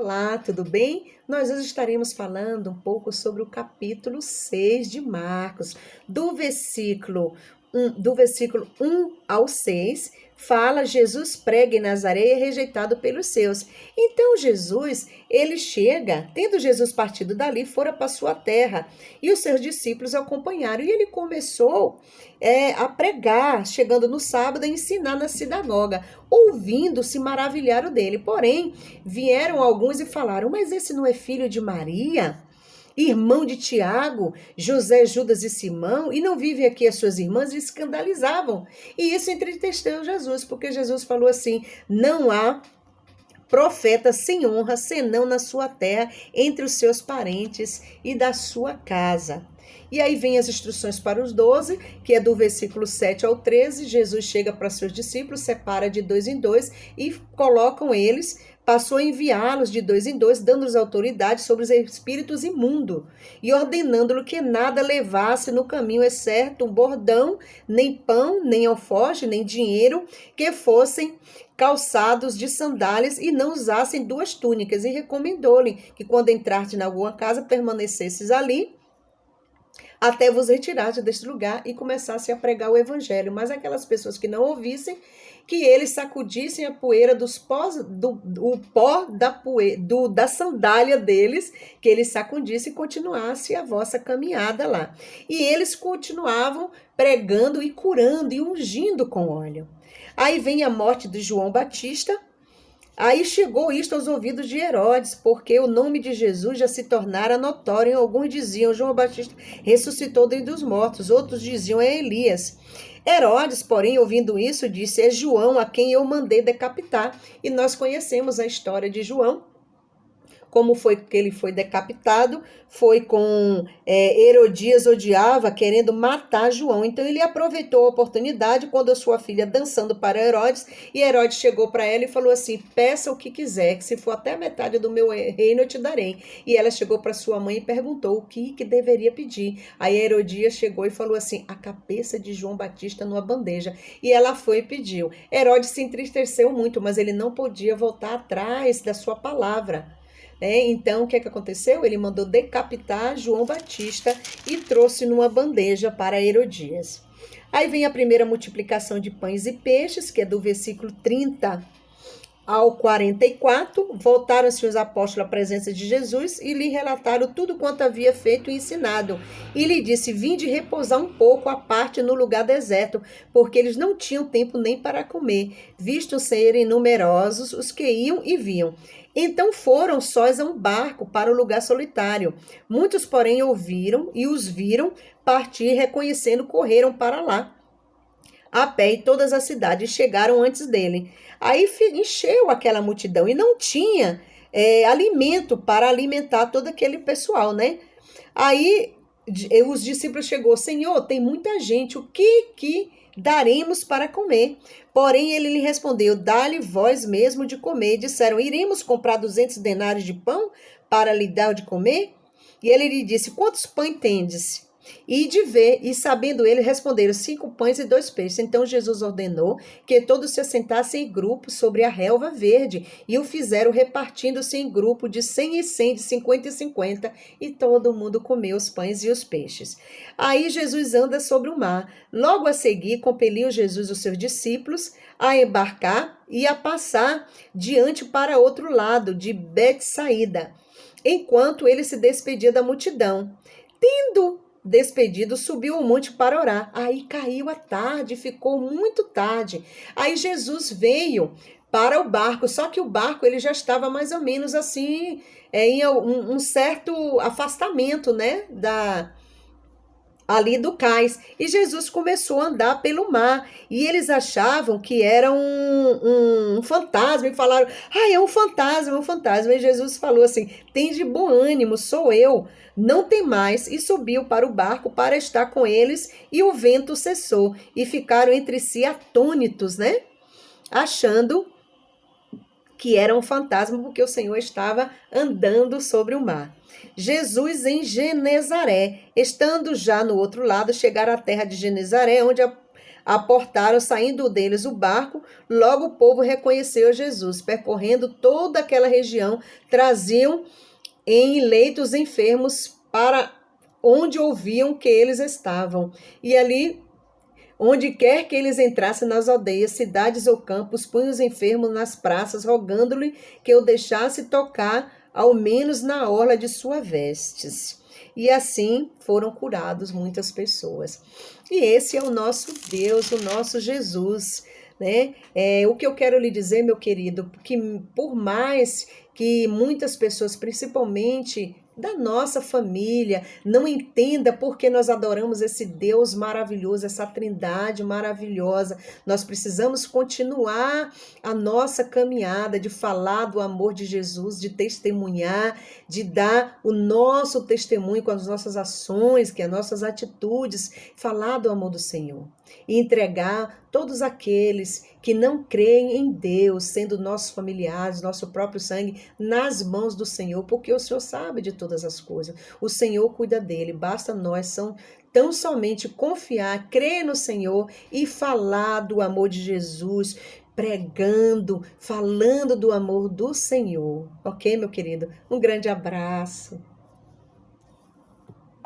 Olá, tudo bem? Nós hoje estaremos falando um pouco sobre o capítulo 6 de Marcos, do versículo 1 ao 6, fala Jesus prega em Nazaré e é rejeitado pelos seus. Então Jesus, ele chega, tendo Jesus partido dali, fora para sua terra, e os seus discípulos acompanharam, e ele começou a pregar, chegando no sábado, a ensinar na sinagoga. Ouvindo, se maravilharam dele. Porém, vieram alguns e falaram: mas esse não é filho de Maria, irmão de Tiago, José, Judas e Simão, e não vive aqui as suas irmãs? E escandalizavam. E isso entristeceu Jesus, porque Jesus falou assim: não há profeta sem honra, senão na sua terra, entre os seus parentes e da sua casa. E aí vem as instruções para os 12, que é do versículo 7 ao 13. Jesus chega para seus discípulos, separa de 2 em 2 e colocam eles, passou a enviá-los de 2 em 2, dando-lhes autoridade sobre os espíritos imundos e ordenando-lhe que nada levasse no caminho, exceto um bordão, nem pão, nem alforje, nem dinheiro, que fossem calçados de sandálias e não usassem 2 túnicas. E recomendou-lhe que quando entraste em alguma casa, permanecesses ali até vos retirasse deste lugar e começasse a pregar o evangelho. Mas aquelas pessoas que não ouvissem, que eles sacudissem a poeira dos pós, o pó da sandália deles, que eles sacudissem e continuasse a vossa caminhada lá. E eles continuavam pregando e curando e ungindo com óleo. Aí vem a morte de João Batista. Aí chegou isto aos ouvidos de Herodes, porque o nome de Jesus já se tornara notório. Alguns diziam: João Batista ressuscitou dentre os mortos, outros diziam: é Elias. Herodes, porém, ouvindo isso, disse: é João a quem eu mandei decapitar. E nós conhecemos a história de João. Como foi que ele foi decapitado? Foi com Herodias odiava, querendo matar João. Então ele aproveitou a oportunidade quando a sua filha dançando para Herodes, e Herodes chegou para ela e falou assim: peça o que quiser, que se for até a metade do meu reino eu te darei. E ela chegou para sua mãe e perguntou o que deveria pedir. Aí Herodias chegou e falou assim: a cabeça de João Batista numa bandeja. E ela foi e pediu. Herodes se entristeceu muito, mas ele não podia voltar atrás da sua palavra. Então, o que aconteceu? Ele mandou decapitar João Batista e trouxe numa bandeja para Herodias. Aí vem a primeira multiplicação de pães e peixes, que é do versículo 30 ao 44. Voltaram-se os apóstolos à presença de Jesus e lhe relataram tudo quanto havia feito e ensinado. E lhe disse: vinde repousar um pouco à parte no lugar deserto, porque eles não tinham tempo nem para comer, visto serem numerosos os que iam e vinham. Então foram sós a um barco para o lugar solitário. Muitos, porém, ouviram e os viram partir, reconhecendo, correram para lá a pé, e todas as cidades chegaram antes dele. Aí encheu aquela multidão e não tinha alimento para alimentar todo aquele pessoal, né? Aí os discípulos chegou: Senhor, tem muita gente, o que daremos para comer? Porém ele lhe respondeu: dá-lhe vós mesmo de comer. Disseram: iremos comprar 200 denários de pão para lhe dar de comer? E ele lhe disse: quantos pães tendes? E de ver, e sabendo ele, responderam: 5 pães e 2 peixes. Então Jesus ordenou que todos se assentassem em grupo sobre a relva verde, e o fizeram repartindo-se em grupo de 100 em 100, de 50 em 50, e todo mundo comeu os pães e os peixes. Aí Jesus anda sobre o mar. Logo a seguir, compeliu Jesus os seus discípulos a embarcar e a passar diante para outro lado de Betsaída, enquanto ele se despedia da multidão. Tendo despedido, subiu ao monte para orar. Aí caiu a tarde, ficou muito tarde. Aí Jesus veio para o barco, só que o barco ele já estava mais ou menos assim, em um certo afastamento, né, ali do cais, e Jesus começou a andar pelo mar, e eles achavam que era um fantasma, e falaram: é um fantasma, e Jesus falou assim: tem de bom ânimo, sou eu, não tem mais, e subiu para o barco para estar com eles, e o vento cessou, e ficaram entre si atônitos, né, achando que era um fantasma, porque o Senhor estava andando sobre o mar. Jesus em Genezaré, estando já no outro lado, chegaram à terra de Genezaré, onde aportaram, saindo deles o barco, logo o povo reconheceu Jesus. Percorrendo toda aquela região, traziam em leitos enfermos para onde ouviam que eles estavam. E ali, onde quer que eles entrassem, nas aldeias, cidades ou campos, punham os enfermos nas praças, rogando-lhe que o deixasse tocar, ao menos na orla de suas vestes. E assim foram curados muitas pessoas. E esse é o nosso Deus, o nosso Jesus, né? O que eu quero lhe dizer, meu querido, que por mais que muitas pessoas, principalmente da nossa família, não entenda porque nós adoramos esse Deus maravilhoso, essa trindade maravilhosa. Nós precisamos continuar a nossa caminhada de falar do amor de Jesus, de testemunhar, de dar o nosso testemunho com as nossas ações, que as nossas atitudes, falar do amor do Senhor e entregar todos aqueles que não creem em Deus, sendo nossos familiares, nosso próprio sangue, nas mãos do Senhor, porque o Senhor sabe de todas as coisas. O Senhor cuida dele, basta nós tão somente confiar, crer no Senhor e falar do amor de Jesus, pregando, falando do amor do Senhor. Ok, meu querido? Um grande abraço.